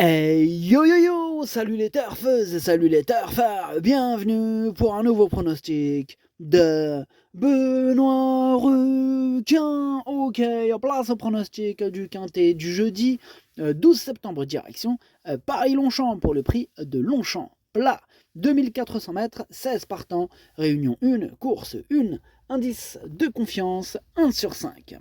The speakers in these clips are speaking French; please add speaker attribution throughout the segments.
Speaker 1: Hey yo yo yo, salut les turfeuses et salut les turfeurs, bienvenue pour un nouveau pronostic de Benoît Ruquin. Ok, place au pronostic du quintet du jeudi 12 septembre direction Paris-Longchamp pour le prix de Longchamp. Plat, 2400 mètres, 16 partants, réunion 1, course 1, indice de confiance 1 sur 5.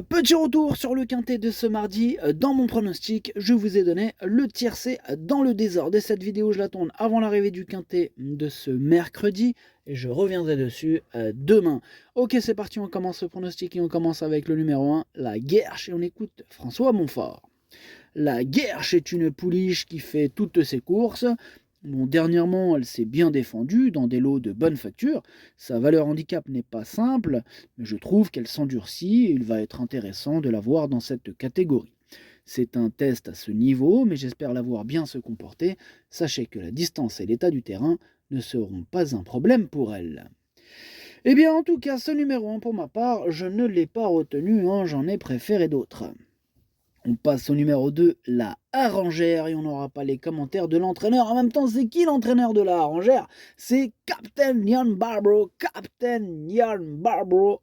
Speaker 1: Petit retour sur le quintet de ce mardi. Dans mon pronostic, je vous ai donné le tiercé dans le désordre. Et cette vidéo, je la tourne avant l'arrivée du quintet de ce mercredi. Et je reviendrai dessus demain. Ok, c'est parti, on commence ce pronostic et on commence avec le numéro 1, la Guerche. Et on écoute François Montfort. La Guerche est une pouliche qui fait toutes ses courses. Bon, dernièrement, elle s'est bien défendue dans des lots de bonne facture. Sa valeur handicap n'est pas simple, mais je trouve qu'elle s'endurcit et il va être intéressant de la voir dans cette catégorie. C'est un test à ce niveau, mais j'espère la voir bien se comporter. Sachez que la distance et l'état du terrain ne seront pas un problème pour elle. Eh bien, en tout cas, ce numéro 1, pour ma part, je ne l'ai pas retenu, j'en ai préféré d'autres. On passe au numéro 2, la Harengère, et on n'aura pas les commentaires de l'entraîneur. En même temps, c'est qui l'entraîneur de la Harengère? C'est Captain Ian Barbrough,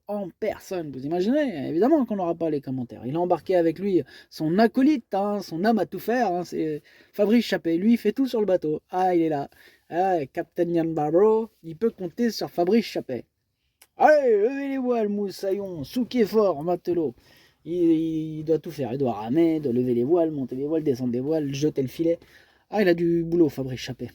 Speaker 1: en personne. Vous imaginez? Évidemment qu'on n'aura pas les commentaires. Il a embarqué avec lui son acolyte, son homme à tout faire, c'est Fabrice Chappé. Lui, il fait tout sur le bateau. Ah, il est là. Ah, Captain Ian Barbrough, il peut compter sur Fabrice Chappé. Allez, levez les voiles, moussaillon, souquez fort, matelot. Il doit tout faire. Il doit ramer, il doit lever les voiles, monter les voiles, descendre les voiles, jeter le filet. Ah, il a du boulot, Fabrice Chappé.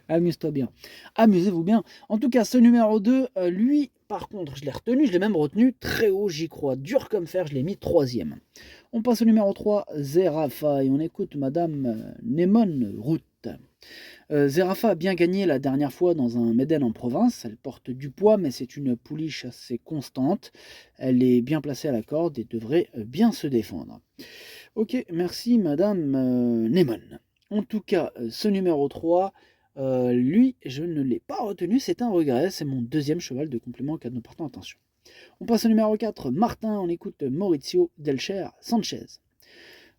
Speaker 1: Amuse-toi bien. Amusez-vous bien. En tout cas, ce numéro 2, lui, par contre, je l'ai retenu, je l'ai même retenu très haut, j'y crois. Dur comme fer, je l'ai mis 3e. On passe au numéro 3, Zerafa, et on écoute Madame Nemon Route. Zerafa a bien gagné la dernière fois dans un Méden en province. Elle porte du poids, mais c'est une pouliche assez constante. Elle est bien placée à la corde et devrait bien se défendre. Ok, merci Madame Neyman. En tout cas, ce numéro 3, lui, je ne l'ai pas retenu. C'est un regret. C'est mon deuxième cheval de complément auquel nous portons attention. On passe au numéro 4, Martin. On écoute Maurizio Delcher Sanchez.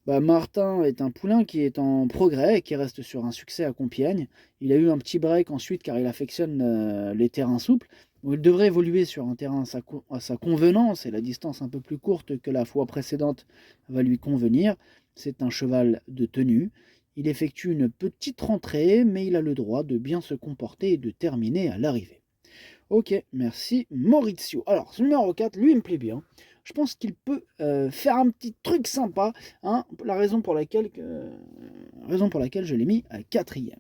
Speaker 1: Martin est un poulain qui est en progrès et qui reste sur un succès à Compiègne. Il a eu un petit break ensuite car il affectionne les terrains souples. Où il devrait évoluer sur un terrain à sa convenance et la distance un peu plus courte que la fois précédente va lui convenir. C'est un cheval de tenue. Il effectue une petite rentrée, mais il a le droit de bien se comporter et de terminer à l'arrivée. Ok, merci Maurizio. Alors, ce numéro 4, lui, il me plaît bien. Je pense qu'il peut faire un petit truc sympa. La raison pour laquelle je l'ai mis à 4e.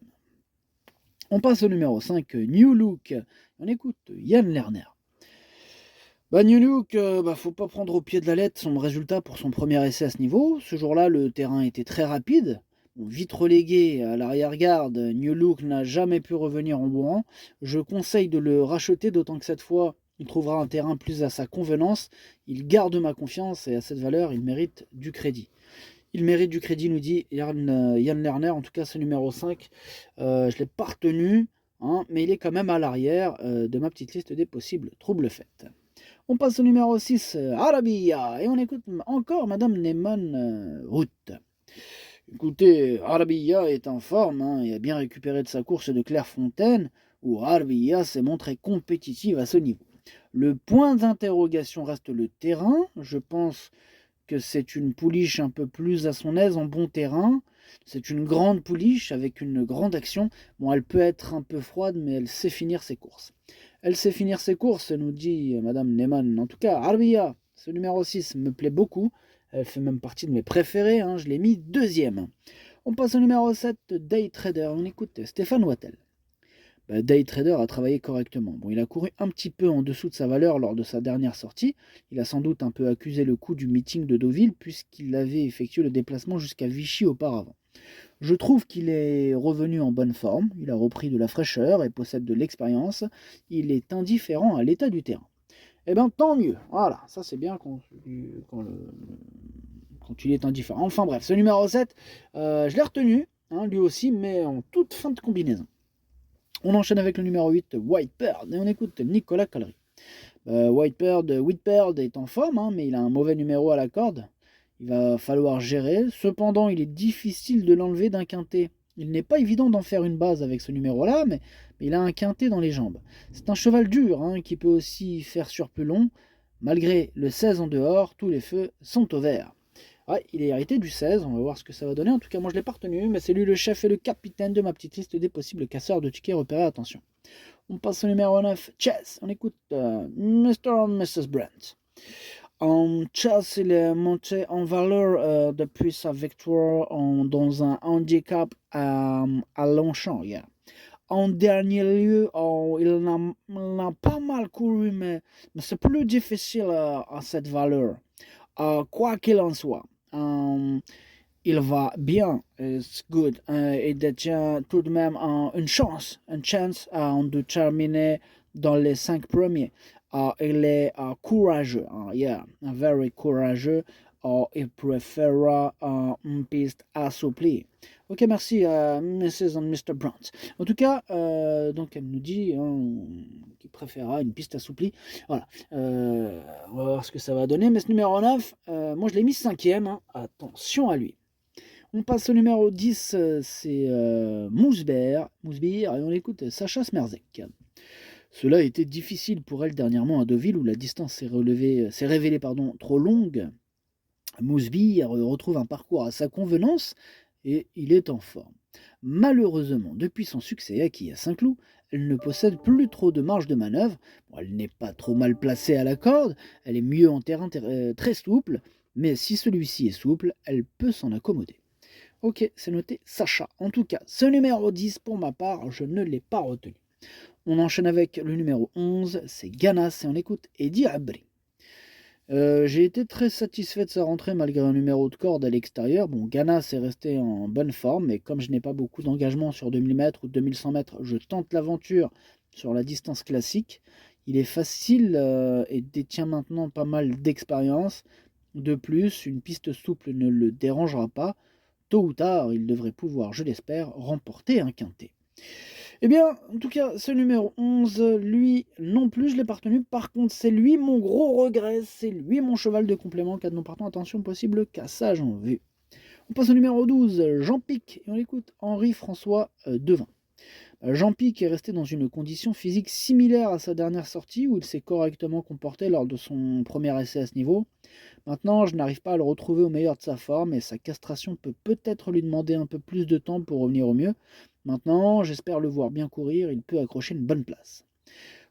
Speaker 1: On passe au numéro 5, New Look. On écoute Yann Lerner. New Look, faut pas prendre au pied de la lettre son résultat pour son premier essai à ce niveau. Ce jour-là, le terrain était très rapide. Vite relégué à l'arrière-garde, New Look n'a jamais pu revenir en bon rang. Je conseille de le racheter, d'autant que cette fois, il trouvera un terrain plus à sa convenance. Il garde ma confiance et à cette valeur, il mérite du crédit. Il mérite du crédit, nous dit Yann Lerner, en tout cas ce numéro 5. Je ne l'ai pas retenu, mais il est quand même à l'arrière de ma petite liste des possibles troubles faits. On passe au numéro 6, Arabia, et on écoute encore Madame Neyman Route. Écoutez, Arabia est en forme et a bien récupéré de sa course de Clairefontaine, où Arabia s'est montrée compétitive à ce niveau. Le point d'interrogation reste le terrain. Je pense que c'est une pouliche un peu plus à son aise en bon terrain. C'est une grande pouliche avec une grande action. Bon, elle peut être un peu froide, mais elle sait finir ses courses. Elle sait finir ses courses, nous dit Madame Neyman. En tout cas, Arabia, ce numéro 6 me plaît beaucoup. Elle fait même partie de mes préférés, je l'ai mis 2e. On passe au numéro 7, Day Trader. On écoute Stéphane Wattel. Day Trader a travaillé correctement. Bon, il a couru un petit peu en dessous de sa valeur lors de sa dernière sortie. Il a sans doute un peu accusé le coup du meeting de Deauville puisqu'il avait effectué le déplacement jusqu'à Vichy auparavant. Je trouve qu'il est revenu en bonne forme, il a repris de la fraîcheur et possède de l'expérience. Il est indifférent à l'état du terrain. Eh bien, tant mieux. Voilà, ça c'est bien quand il est indifférent. Enfin bref, ce numéro 7, je l'ai retenu, lui aussi, mais en toute fin de combinaison. On enchaîne avec le numéro 8, White Bird, et on écoute Nicolas Callery. White Bird est en forme, mais il a un mauvais numéro à la corde. Il va falloir gérer. Cependant, il est difficile de l'enlever d'un quintet. Il n'est pas évident d'en faire une base avec ce numéro-là, mais il a un quintet dans les jambes. C'est un cheval dur hein, qui peut aussi faire sur plus long. Malgré le 16 en dehors, tous les feux sont au vert. Ouais, il est hérité du 16, on va voir ce que ça va donner. En tout cas, moi je ne l'ai pas retenu, mais c'est lui le chef et le capitaine de ma petite liste des possibles casseurs de tickets repérés. Attention. On passe au numéro 9, Chess. On écoute Mr. and Mrs. Brent. Chess, il est monté en valeur depuis sa victoire dans un handicap à Longchamp hier. En dernier lieu, il n'a pas mal couru, mais c'est plus difficile à cette valeur. Quoi qu'il en soit, il va bien, it's good. Il détient tout de même une chance de terminer dans les 5 premiers. Il est courageux, yeah, very courageux. Il préférera une piste assouplie. Ok, merci Mrs. and Mr. Brandt. En tout cas, donc elle nous dit qu'il préférera une piste assouplie. Voilà, on va voir ce que ça va donner. Mais ce numéro 9, moi je l'ai mis 5e. Hein. Attention à lui. On passe au numéro 10, c'est Mousbeer, et on écoute Sacha Smerzek. Cela a été difficile pour elle dernièrement à Deauville où la distance s'est révélée trop longue. Mousbeer retrouve un parcours à sa convenance et il est en forme. Malheureusement, depuis son succès acquis à Saint-Cloud, elle ne possède plus trop de marge de manœuvre. Bon, elle n'est pas trop mal placée à la corde, elle est mieux en terrain très souple, mais si celui-ci est souple, elle peut s'en accommoder. Ok, c'est noté Sacha. En tout cas, ce numéro 10, pour ma part, je ne l'ai pas retenu. On enchaîne avec le numéro 11, c'est Ganas, et on écoute Eddie Abri. J'ai été très satisfait de sa rentrée malgré un numéro de corde à l'extérieur. Bon, Ganas est resté en bonne forme, mais comme je n'ai pas beaucoup d'engagement sur 2000 mètres ou 2100 mètres, je tente l'aventure sur la distance classique. Il est facile et détient maintenant pas mal d'expérience. De plus, une piste souple ne le dérangera pas. Tôt ou tard, il devrait pouvoir, je l'espère, remporter un quintet. Eh bien, en tout cas, ce numéro 11, lui non plus, je l'ai pas retenu. Par contre, c'est lui mon gros regret, c'est lui mon cheval de complément. Cas de non partant, attention, possible cassage en vue. On passe au numéro 12, Jean Pic, et on l'écoute, Henri-François Devin. Jean Pic est resté dans une condition physique similaire à sa dernière sortie, où il s'est correctement comporté lors de son premier essai à ce niveau. Maintenant, je n'arrive pas à le retrouver au meilleur de sa forme, et sa castration peut peut-être lui demander un peu plus de temps pour revenir au mieux. Maintenant, j'espère le voir bien courir, il peut accrocher une bonne place.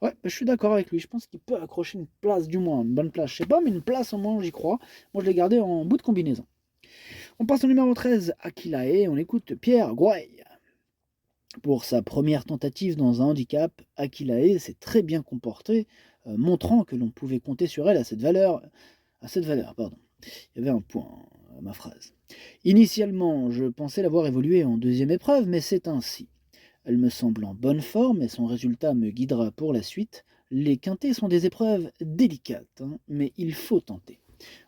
Speaker 1: Ouais, je suis d'accord avec lui, je pense qu'il peut accrocher une place, du moins une bonne place, je sais pas, mais une place au moins, j'y crois. Moi, je l'ai gardé en bout de combinaison. On passe au numéro 13, Akilae, on écoute Pierre Gouaille. Pour sa première tentative dans un handicap, Akilae s'est très bien comportée, montrant que l'on pouvait compter sur elle à cette valeur. Pardon. Il y avait un point à ma phrase. Initialement, je pensais l'avoir évoluée en deuxième épreuve, mais c'est ainsi. Elle me semble en bonne forme et son résultat me guidera pour la suite. Les quintets sont des épreuves délicates, hein, mais il faut tenter.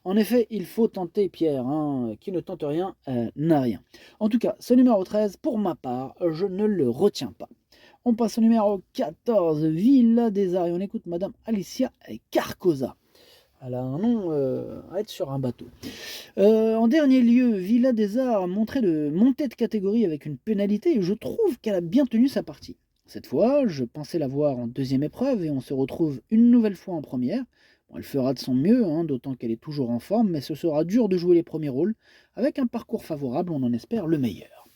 Speaker 1: En effet, il faut tenter, Pierre. Hein, qui ne tente rien n'a rien. En tout cas, ce numéro 13, pour ma part, je ne le retiens pas. On passe au numéro 14, Villa des Arts, et on écoute Madame Alicia Carcosa. Elle a un nom à être sur un bateau. En dernier lieu, Villa des Arts a montré de montée de catégorie avec une pénalité et je trouve qu'elle a bien tenu sa partie. Cette fois, je pensais la voir en deuxième épreuve et on se retrouve une nouvelle fois en première. Bon, elle fera de son mieux, hein, d'autant qu'elle est toujours en forme, mais ce sera dur de jouer les premiers rôles. Avec un parcours favorable, on en espère le meilleur.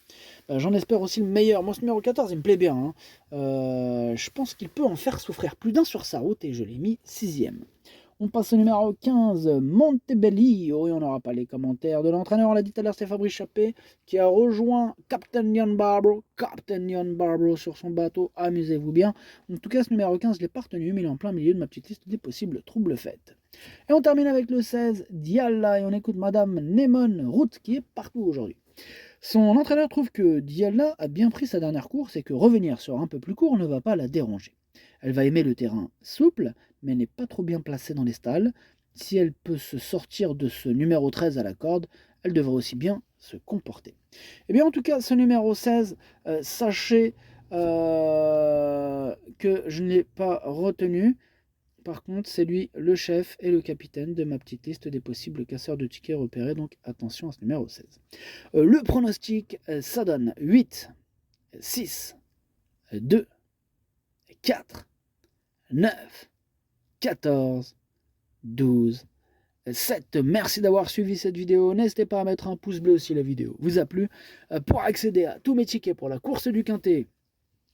Speaker 1: J'en espère aussi le meilleur. Moi, ce numéro 14, il me plaît bien. Hein. Je pense qu'il peut en faire souffrir plus d'un sur sa route et je l'ai mis 6e. On passe au numéro 15, Montebellio, et on n'aura pas les commentaires de l'entraîneur, on l'a dit tout à l'heure, c'est Fabrice Chappé, qui a rejoint Captain Ian Barbaro sur son bateau, amusez-vous bien. En tout cas, ce numéro 15, je ne l'ai pas retenu, mais il est en plein milieu de ma petite liste des possibles troubles faites. Et on termine avec le 16, Dialla, et on écoute Madame Nemon Route, qui est partout aujourd'hui. Son entraîneur trouve que Dialla a bien pris sa dernière course et que revenir sur un peu plus court ne va pas la déranger. Elle va aimer le terrain souple, mais n'est pas trop bien placée dans les stalles. Si elle peut se sortir de ce numéro 13 à la corde, elle devrait aussi bien se comporter. Et bien en tout cas, ce numéro 16, sachez que je ne l'ai pas retenu. par contre, c'est lui le chef et le capitaine de ma petite liste des possibles casseurs de tickets repérés, donc attention à ce numéro 16. Le pronostic, ça donne 8, 6, 2, 4, 9, 14, 12, 7. Merci d'avoir suivi cette vidéo. N'hésitez pas à mettre un pouce bleu si la vidéo vous a plu. Pour accéder à tous mes tickets pour la course du Quintet,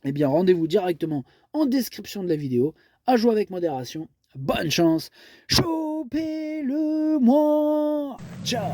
Speaker 1: eh bien rendez-vous directement en description de la vidéo. À jouer avec modération. Bonne chance. Chopez-le-moi. Ciao.